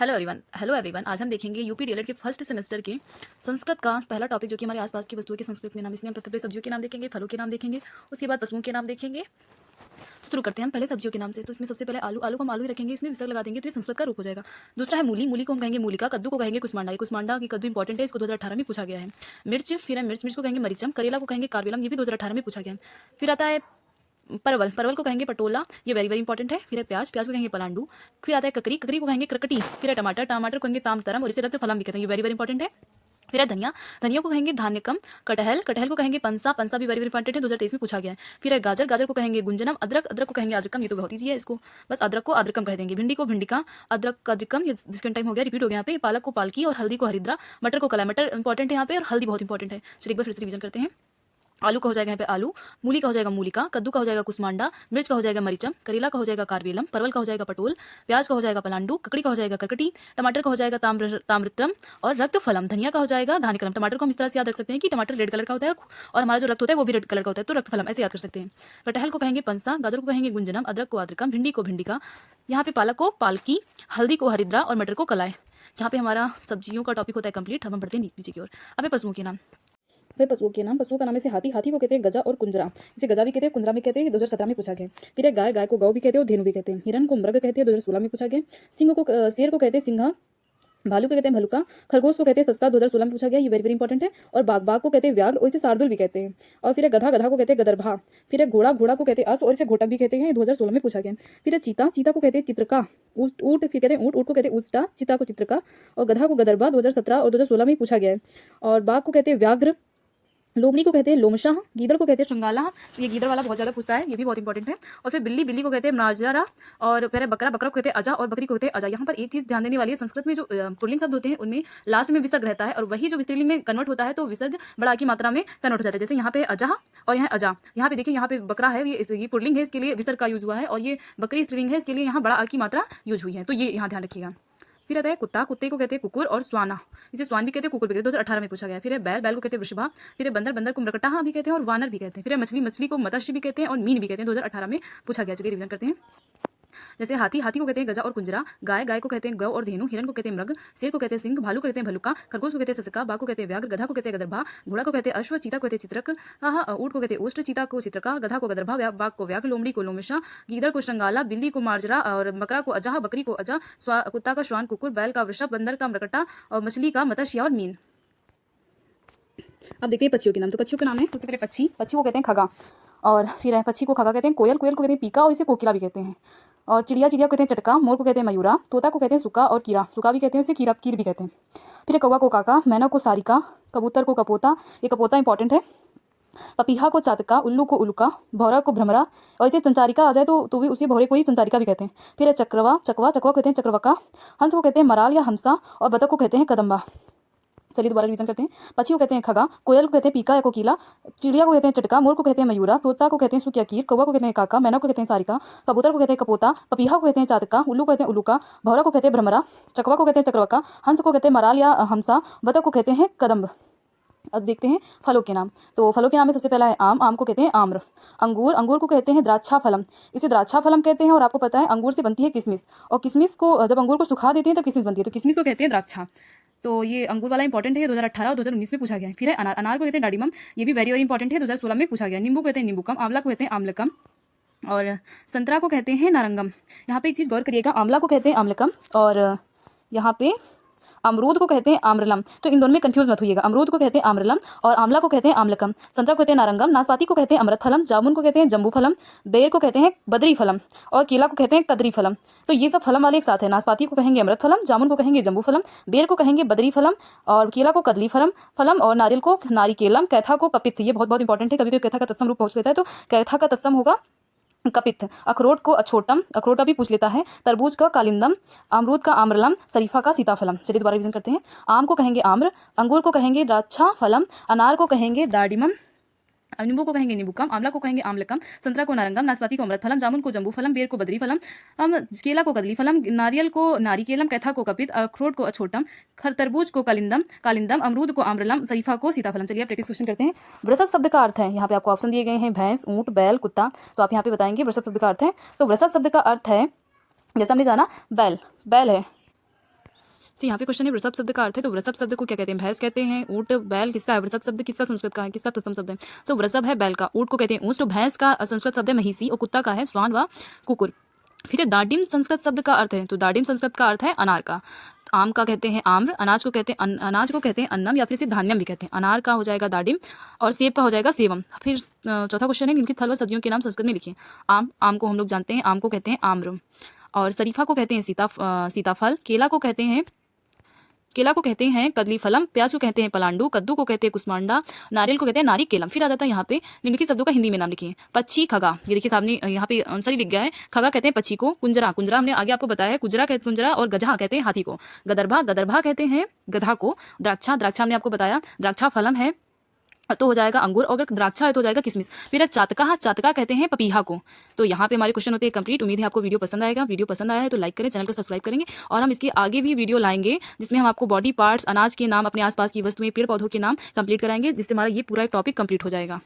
Hello everyone. आज हम देखेंगे यूपी डीएलएड के फर्स्ट सेमेस्टर के संस्कृत का पहला टॉपिक जो कि हमारे आसपास की वस्तुओं के संस्कृत में नाम। इसलिए हम सबसे पहले सब्जियों के नाम देखेंगे, फलों के नाम देखेंगे, उसके बाद पशुओं के नाम देखेंगे। शुरू करते हैं हम पहले सब्जियों के नाम से। तो इसमें सबसे पहले आलू। आलू को हम आलू ही रखेंगे, इसमें विसर्ग लगा देंगे तो ये संस्कृत का रूप हो जाएगा। दूसरा है मूली। मूली को हम कहेंगे मूलिका। कद्दू को कहेंगे कुसमांडा। ये कुसमांडा की कद्दू इंपॉर्टेंट है, इसको 2018 में पूछा गया है। मिर्च, फिर है मिर्च। मिर्च को कहेंगे मरीचम। करेला को कहेंगे कार्वेलम, ये भी 2018 में पूछा गया है। फिर आता है परवल। परवल को कहेंगे पटोला, ये वेरी वेरी इंपॉर्टेंट है। फिर है प्याज। प्याज को कहेंगे पलांडू। फिर आता है ककरी। ककरी को कहेंगे क्रकटी। फिर है टमाटर। टमाटर को कहेंगे तामतरम और इसे रक्त फलम भी कहते हैं, ये वेरी वेरी इंपॉर्टेंट है। फिर है धनिया। धनिया को कहेंगे धान्यकम। कटहल। कटहल को कहेंगे पंसा। पंसा भी वेरी वेरी इंपॉर्टेंट है, 2023 में पूछा गया है। फिर है गाजर। गाजर को कहेंगे गुंजनम। अदरक। अदरक को कहेंगे अदरकम, ये तो बहुत ईजी है, इसको बस अदरक को अदरकम कह देंगे। भिंडी को भिंडिका। अदरक का अदरकम, ये सेकंड टाइम हो गया, रिपीट हो गया यहाँ पे। पालक को पालकी और हल्दी को हरिद्रा। मटर को कलाई। मटर इंपॉर्टेंट है यहाँ पे और हल्दी बहुत इंपॉर्टेंट है। चलिए एक बार फिर से रिवीजन करते हैं। आलू का हो जाएगा यहाँ पे आलू। मूली का हो जाएगा मूलिका। कद्दू का हो जाएगा कुसमांडा। मिर्च का हो जाएगा मरीचम। करेला का हो जाएगा कार्वेलम। परवल का हो जाएगा पटोल। प्याज का हो जाएगा पलांडू। ककड़ी का हो जाएगा करकटी। टमाटर का हो जाएगा ताम्रतम और रक्त फलम। धनिया का हो जाएगा धान्यकलम। टमाटर को हम इस तरह से याद रख सकते हैं कि टमाटर रेड कलर का होता है और हमारा जो रक्त होता है वो भी रेड कलर का होता है, तो रक्त फलम ऐसे याद कर सकते हैं। कटहल को कहेंगे पंसा। गाजर को कहेंगे गुंजनम। अदरक को अदरकम। भिंडी को भिंडिका। यहाँ पे पालक को पालकी। हल्दी को हरिद्रा और मटर को कलाई। यहाँ पे हमारा सब्जियों का टॉपिक होता है कंप्लीट। अब हम बढ़ते हैं नीचे की ओर। अब पशुओं के नाम। फिर पशुओं के नाम। पशुओं का नाम है हाथी। हाथी को कहते हैं गजा और कुंजरा। इसे गजा भी कहते हैं, कुंजरा भी कहते हैं, 2017 में पूछा गया। फिर है गाय। गाय को गौ भी कहते हैं और धेनु भी कहते हैं। हिरन को मृग कहते हैं, 2016 में पूछा गया। सिंह को शेर को कहते हैं सिंहा। भालू को कहते हैं भलुका। खरगोश को कहते हैं सस्ता, 2016 में पूछा गया, ये वेरी वेरी इंपॉर्टेंट है। और बाघ। बाघ को कहते हैं व्याघ्र और इसे शार्दुल भी कहते हैं। और फिर है गधा। गधा को कहते हैं गदरभा। फिर है घोड़ा। घोड़ा को कहते हैं अस और इसे घोटक भी कहते हैं, 2016 में पूछा गया। फिर है चीता। चीता को कहते हैं चित्रका। ऊँट फिर कहते हैं ऊँट। ऊँट को कहते हैं उस्टा। चिता को चित्रका और गधा को गदरभा, 2017 और 2016 में पूछा गया है। और बाघ को कहते हैं व्याघ्र। लोमड़ी को कहते हैं लोमशाह। गीदड़ को कहते हैं श्रृंगाला। ये गीदड़ वाला बहुत ज्यादा पूछता है, ये भी बहुत इंपॉर्टेंट है। और फिर बिल्ली। बिल्ली को कहते हैं मनाजरा। और फिर बकरा। बकरा को कहते हैं अजा और बकरी को कहते हैं अजा। यहाँ पर एक चीज ध्यान देने वाली है, संस्कृत में जो पुल्लिंग शब्द होते हैं उनमें लास्ट में विसर्ग रहता है और वही जो स्त्रीलिंग में कन्वर्ट होता है तो विसर्ग बड़ा की मात्रा में कन्वर्ट हो जाता है। जैसे यहाँ पे अजा और यहाँ अजा। यहाँ पे देखिए, यहाँ पे बकरा है, ये पुल्लिंग है, इसके लिए विसर्ग का यूज हुआ है। और ये बकरी स्त्रीलिंग है, इसके लिए यहाँ बड़ा की मात्रा यूज हुई है, तो ये यहाँ ध्यान रखिएगा। फिर आता है कुत्ता। कुत्ते को कहते हैं कुकुर और स्वाना। इसे स्वान भी कहते हैं, कुकुर भी कहते हैं, 2018 में पूछा गया। फिर है बैल। बैल को कहते हैं वृषभा। फिर है बंदर। बंदर को मृगटा भी कहते हैं और वानर भी कहते हैं। फिर है मछली। मछली को मत्स्य भी कहते हैं और मीन भी कहते हैं, 2018 में पूछा गया। चलिए रिवीजन करते हैं। जैसे हाथी। हाथी को कहते हैं गजा और कुंजरा। गाय। गाय को कहते हैं गौ और धेनु। हिरन को कहते हैं मृग। शेर को कहते हैं सिंह। भालू को कहते हैं भलुका। खरगोश को कहते हैं ससका। बाघ को कहते हैं व्याघ्र। गधा को कहते हैं गदरभा। घोड़ा को कहते हैं अश्व। चीता को कहते हैं चित्रक। ऊँट को कहते हैं उष्ट। चीता को चित्रका। गधा को गदरभा। बाघ को व्याघ्र। लोमड़ी को लोमशा। गीदड़ को श्रृंगाला। बिल्ली को मार्जरा और बकरा को अजाह। बकरी को अजा। कुत्ता का श्वान। कुकुर। बैल का वृषभ। बंदर का मृगटा और मछली का मत्स्य और मीन। अब देखते हैं पक्षियों के नाम। तो पक्षियों के नाम है सबसे पहले पक्षी। पक्षी को कहते हैं खगा। और फिर है पक्षी को खगा कहते हैं। कोयल। कोयल को कहते हैं पीका और इसे कोकिला भी कहते हैं। और चिड़िया। चिड़िया को कहते हैं चटका। मोर को कहते हैं मयूरा। तोता को कहते हैं सुका और कीड़ा। सुका भी कहते हैं, उसे कीर भी कहते हैं। फिर है कौवा को काका। मैना को सारिका। कबूतर को कपोता, ये कपोता इंपॉर्टेंट है। पपीहा को चातका। उल्लू को उल्का। भौरा को भ्रमरा और इसे चंचारिका आ जाए तो भी उसे भौरे को ही चंचारिका भी कहते हैं। फिर है चक्रवा। चकवा। चकवा कहते हैं चक्रवका। हंस को कहते हैं मराल या हंसा और बतख को कहते हैं कदम्बा। चलिए दोबारा रिवीजन करते हैं। पक्षी को कहते हैं खगा। कोयल को कहते हैं पीका या कोकिला। चिड़िया को कहते हैं चटका। मोर को कहते हैं मयूरा। तोता को कहते हैं सुक या कीर। कौवा को कहते हैं काका। मैना को कहते हैं सारिका। कबूतर को कहते हैं कपोता। पपीहा को कहते हैं चातका। उल्लू को कहते हैं उल्लूका। भौरा को कहते हैं भ्रमरा। चकवा को कहते हैं चक्रवका। हंस को कहते हैं मराल या हंसा। बतख को कहते हैं कदम्ब। अब देखते हैं फलों के नाम। तो फलों के नाम में सबसे पहला है आम। आम को कहते हैं आम्र। अंगूर। अंगूर को कहते हैं द्राक्षा फलम। इसे द्राक्षा फलम कहते हैं। और आपको पता है अंगूर से बनती है किशमिश, और किशमिश को जब अंगूर को सुखा देते हैं तब किशमिश बनती है, तो किशमिश को कहते हैं द्राक्षा। तो ये अंगूर वाला इंपॉर्टेंट है, ये 2018 और 2019 में पूछा गया है। फिर है अनार। अनार को कहते हैं डाडिमम, ये भी वेरी वेरी इंपॉर्टेंट है, 2016 में पूछा गया। नींबू कहते हैं नींबूकम। आंवला को कहते हैं आम्लकम और संतरा को कहते हैं नारंगम। यहाँ पे एक चीज़ गौर करिएगा, आंवला को कहते हैं आम्लकम और यहाँ पे अमरूद को कहते हैं आम्रलम। तो इन दोनों में कंफ्यूज मत होइएगा, अमरूद को कहते हैं आम्रलम और आंवला को कहते हैं आम्लकम। संतरा को कहते हैं नारंगम। नाशपाती को कहते हैं अमृत फलम। जामुन को कहते हैं जम्बू फलम। बेर को कहते हैं बदरी फलम और केला को कहते हैं कदरी फलम। तो ये सब फलम वाले एक साथ है। नाशपाती को कहेंगे अमृत फलम, जामुन को कहेंगे जम्बू फलम, बेर को कहेंगे बदरी फलम और केला को कदली फलम और नारियल को नारिकेलम। कैथा को कपित, ये बहुत बहुत इंपॉर्टेंट है, कभी कोई कैथा का तत्सम रूप पहुंच लेता है तो कैथा का तत्सम होगा कपित। अखरोट को अछोटम, अखरोट का भी पूछ लेता है। तरबूज का कालिंदम, अमरूद का आम्रलम, शरीफा का सीताफलम। चलिए दोबारा रिवीजन करते हैं। आम को कहेंगे आम्र, अंगूर को कहेंगे द्राक्षा फलम, अनार को कहेंगे दाडिमम, नींबू को कहेंगे नींबूकम, आंवला को कहेंगे आम्लकम, संतरा को नारंगम, नाशपाती को अमृत फलम, जामुन को जम्बू फलम, बेर को बदरी फलम, केला को कदली फलम, नारियल को नारिकेलम, कैथा को कपित, अखरोट को अछोटम, तरबूज को कालिंदम, अमरूद को आम्रलम, शरीफा को सीताफलम। चलिए आप प्रैक्टिस क्वेश्चन करते हैं। वृषभ शब्द का अर्थ है, यहाँ पे आपको ऑप्शन दिए गए हैं भैंस, ऊंट, बैल, कुत्ता। तो आप यहाँ पे बताएंगे वृषभ शब्द का अर्थ है। तो वृषभ शब्द का अर्थ है, जैसा हमने जाना बैल, बैल है। तो यहाँ पे क्वेश्चन है वृषभ शब्द का अर्थ है, तो वृषभ शब्द को क्या कहते हैं? भैंस कहते हैं। ऊँट, बैल किसका है? वृषभ शब्द किसका संस्कृत का है? किसका तत्सम शब्द है? तो वृषभ है बैल का, ऊँट को कहते हैं ऊँट, तो भैंस का संस्कृत शब्द है महिषी, और कुत्ता का है स्वान व कुकुर। फिर दाडिम संस्कृत शब्द का अर्थ है, तो दाडिम संस्कृत का अर्थ है अनार का। आम का कहते हैं आम्र, अनाज को कहते हैं अनाज को कहते हैं अन्नम, या फिर इसे धान्यम भी कहते हैं। अनार का हो जाएगा दाडिम, और सेब का हो जाएगा सेवम। फिर चौथा क्वेश्चन है निम्नलिखित फल व सब्जियों के नाम संस्कृत में लिखिए। आम को हम लोग जानते हैं, आम को कहते हैं आम्र, और शरीफा को कहते हैं सीताफल, केला को कहते हैं कदली फलम, प्याज को कहते हैं पलांडू, कद्दू को कहते हैं कुस्मांडा, नारियल को कहते हैं नारिकेलम। फिर आ जाता है यहाँ पे निम्नलिखित शब्दों का हिंदी में नाम लिखिए। पक्षी, खगा, ये देखिए सामने यहाँ पे आंसर ही लिख गया है। खगा कहते हैं पक्षी को, कुंजरा हमने आगे आपको बताया है, कुंजरा, और गजहा कहते हैं हाथी को, गदरभा कहते हैं गधा को, द्राक्षा हमने आपको बताया, द्राक्षा फलम है तो हो जाएगा अंगूर, और अगर द्राक्षा है तो हो जाएगा किशमिश। फिर चातका कहते हैं पपीहा को। तो यहाँ पे हमारे क्वेश्चन होते हैं कंप्लीट। उम्मीद है आपको वीडियो पसंद आएगा। वीडियो पसंद आया है तो लाइक करें, चैनल को सब्सक्राइब करेंगे, और हम इसके आगे भी वीडियो लाएंगे जिसमें हम आपको बॉडी पार्ट्स, अनाज के नाम, अपने आसपास की वस्तुएं, पेड़ पौधों के नाम कंप्लीट कराएंगे, जिससे हमारा ये पूरा टॉपिक कंप्लीट हो जाएगा।